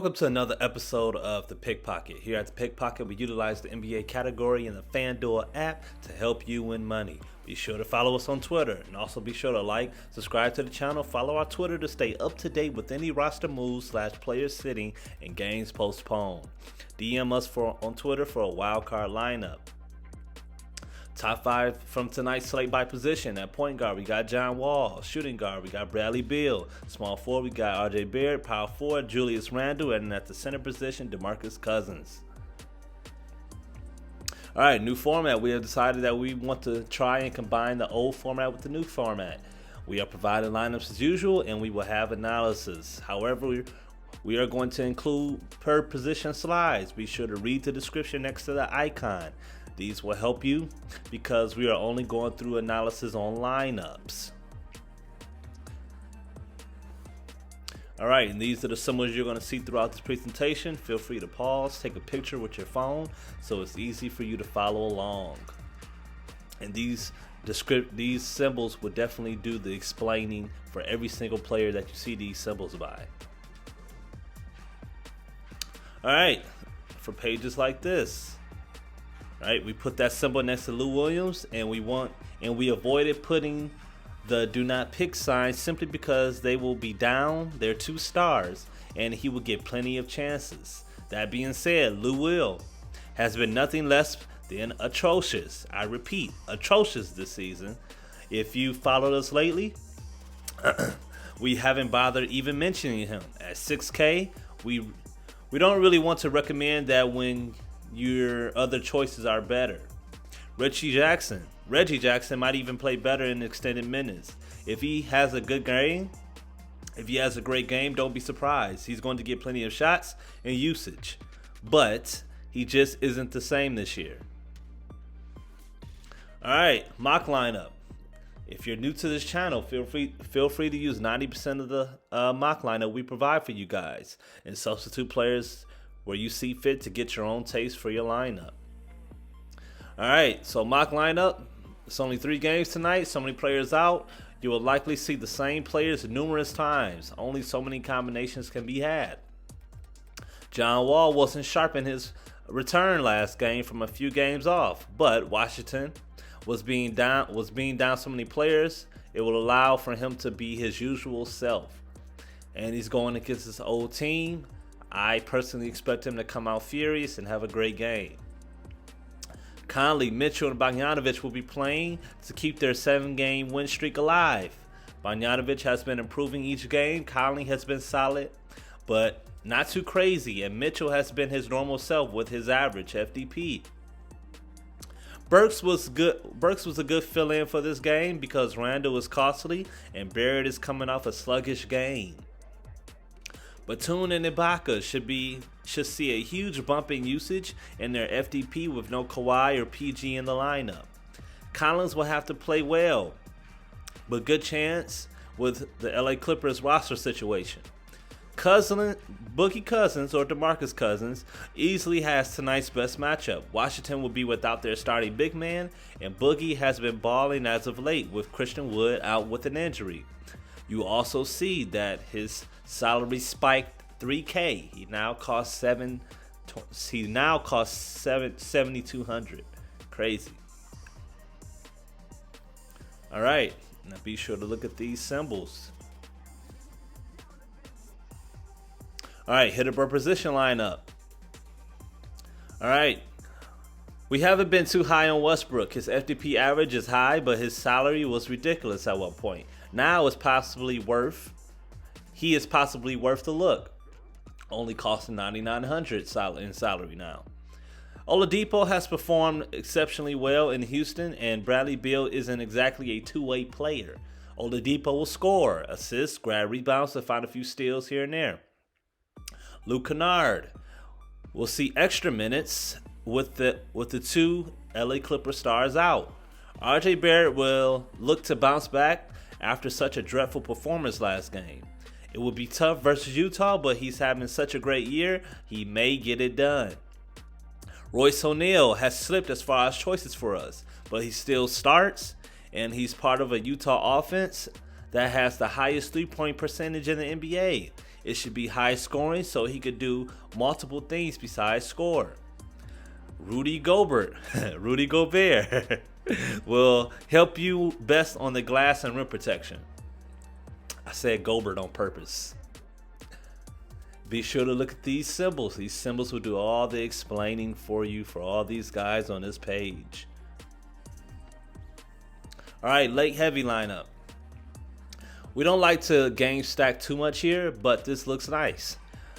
Welcome to another episode of The Pickpocket. Here at The Pickpocket, we utilize the NBA category in the Fanduel app to help you win money. Be sure to follow us on Twitter, and also be sure to like, subscribe to the channel, follow our Twitter to stay up to date with any roster moves / players sitting and games postponed. DM us on Twitter for a wild card lineup. Top 5 from tonight's slate by position. At point guard, we got John Wall. Shooting guard, we got Bradley Beal. Small forward, we got RJ Barrett. Power forward, Julius Randle. And at the center position, DeMarcus Cousins. All right, new format. We have decided that we want to try and combine the old format with the new format. We are providing lineups as usual, and we will have analysis. However, we are going to include per position slides. Be sure to read the description next to the icon. These will help you because we are only going through analysis on lineups. All right, and these are the symbols you're going to see throughout this presentation. Feel free to pause, take a picture with your phone so it's easy for you to follow along. And these symbols will definitely do the explaining for every single player that you see these symbols by. All right, for pages like this. Right, we put that symbol next to Lou Williams, and we avoided putting the do not pick sign simply because they will be down. They're 2 stars, and he will get plenty of chances. That being said, Lou Will has been nothing less than atrocious. I repeat, atrocious this season. If you followed us lately, we haven't bothered even mentioning him. At 6K, we don't really want to recommend that when your other choices are better. Reggie Jackson might even play better in extended minutes. If he has a good game, if he has a great game, don't be surprised. He's going to get plenty of shots and usage, but he just isn't the same this year. All right, mock lineup. If you're new to this channel, feel free to use 90% of the mock lineup we provide for you guys and substitute players where you see fit to get your own taste for your lineup. All right, so mock lineup. It's only 3 games tonight. So many players out. You will likely see the same players numerous times. Only so many combinations can be had. John Wall wasn't sharp in his return last game from a few games off, but Washington was being down so many players. It will allow for him to be his usual self, and he's going against his old team. I personally expect him to come out furious and have a great game. Conley, Mitchell, and Bogdanovic will be playing to keep their 7-game win streak alive. Bogdanovic has been improving each game. Conley has been solid, but not too crazy. And Mitchell has been his normal self with his average FDP. Burks was a good fill-in for this game because Randle is costly and Barrett is coming off a sluggish game. Batum and Ibaka should see a huge bump in usage in their FDP with no Kawhi or PG in the lineup. Collins will have to play well, but good chance with the LA Clippers roster situation. Boogie Cousins or DeMarcus Cousins easily has tonight's best matchup. Washington will be without their starting big man, and Boogie has been balling as of late with Christian Wood out with an injury. You also see that his salary spiked $3K. He now costs $7,200. Crazy. All right, now be sure to look at these symbols. All right, hitter per position lineup. All right, we haven't been too high on Westbrook. His FDP average is high, but his salary was ridiculous at one point. Now he is possibly worth the look. Only costing $9,900 in salary now. Oladipo has performed exceptionally well in Houston, and Bradley Beal isn't exactly a two-way player. Oladipo will score, assist, grab rebounds, and find a few steals here and there. Luke Kennard will see extra minutes with the 2 LA Clipper stars out. RJ Barrett will look to bounce back after such a dreadful performance last game. It will be tough versus Utah, but he's having such a great year, he may get it done. Royce O'Neal has slipped as far as choices for us, but he still starts, and he's part of a Utah offense that has the highest 3-point percentage in the NBA. It should be high scoring so he could do multiple things besides score. Rudy Gobert will help you best on the glass and rim protection. I said Gobert on purpose. Be sure to look at these symbols. These symbols will do all the explaining for you for all these guys on this page. All right, late heavy lineup. We don't like to game stack too much here, but this looks nice.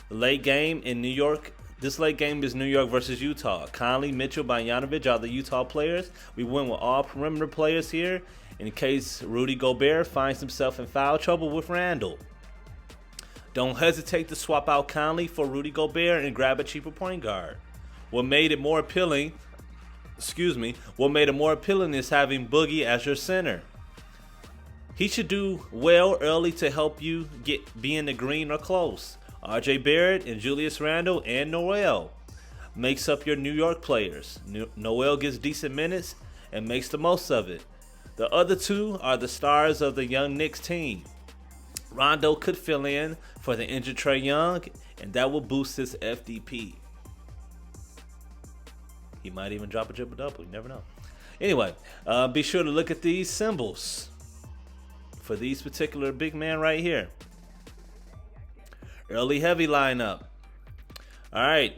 The late game in New York. This late game is New York versus Utah. Conley, Mitchell, Bogdanovic are the Utah players. We win with all perimeter players here in case Rudy Gobert finds himself in foul trouble with Randle. Don't hesitate to swap out Conley for Rudy Gobert and grab a cheaper point guard. What made it more appealing is having Boogie as your center. He should do well early to help you be in the green or close. R.J. Barrett and Julius Randle and Noel makes up your New York players. Noel gets decent minutes and makes the most of it. The other two are the stars of the young Knicks team. Rondo could fill in for the injured Trae Young, and that will boost his FDP. He might even drop a triple-double. You never know. Anyway, be sure to look at these symbols for these particular big men right here. Early heavy lineup. All right.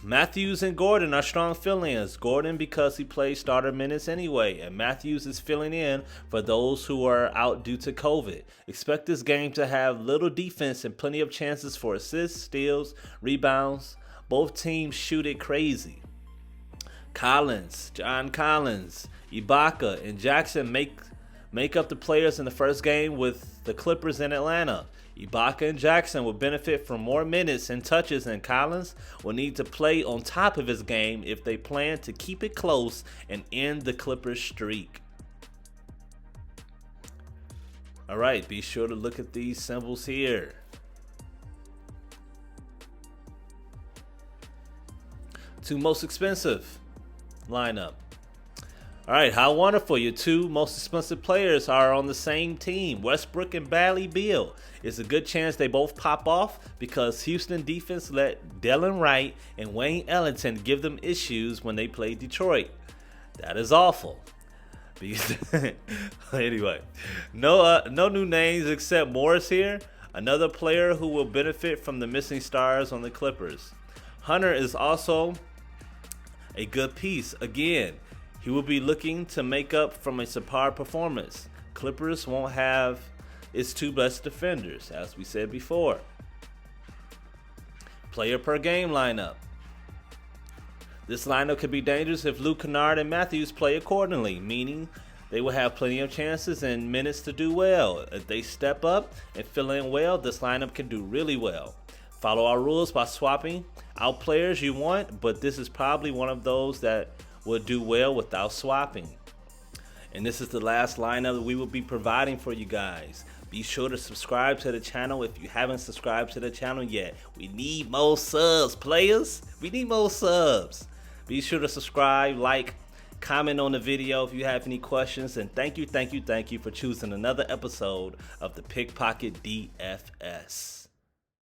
Matthews and Gordon are strong fill-ins. Gordon because he plays starter minutes anyway, and Matthews is filling in for those who are out due to COVID. Expect this game to have little defense and plenty of chances for assists, steals, rebounds. Both teams shoot it crazy. John Collins, Ibaka, and Jackson make up the players in the first game with the Clippers in Atlanta. Ibaka and Jackson will benefit from more minutes and touches, and Collins will need to play on top of his game if they plan to keep it close and end the Clippers streak. All right, be sure to look at these symbols here. Two most expensive lineup. All right, how wonderful. Your two most expensive players are on the same team, Westbrook and Bradley Beal. It's a good chance they both pop off because Houston defense let Delon Wright and Wayne Ellington give them issues when they played Detroit. That is awful. Anyway, no new names except Morris here, another player who will benefit from the missing stars on the Clippers. Hunter is also a good piece. Again, he will be looking to make up from a subpar performance. Clippers won't have its two best defenders, as we said before. Player per game lineup. This lineup could be dangerous if Luke Kennard and Matthews play accordingly, meaning they will have plenty of chances and minutes to do well. If they step up and fill in well, this lineup can do really well. Follow our rules by swapping out players you want, but this is probably one of those that will do well without swapping. And this is the last lineup that we will be providing for you guys. Be sure to subscribe to the channel if you haven't subscribed to the channel yet. We need more subs, players. We need more subs. Be sure to subscribe, like, comment on the video if you have any questions. And thank you for choosing another episode of the Pickpocket DFS.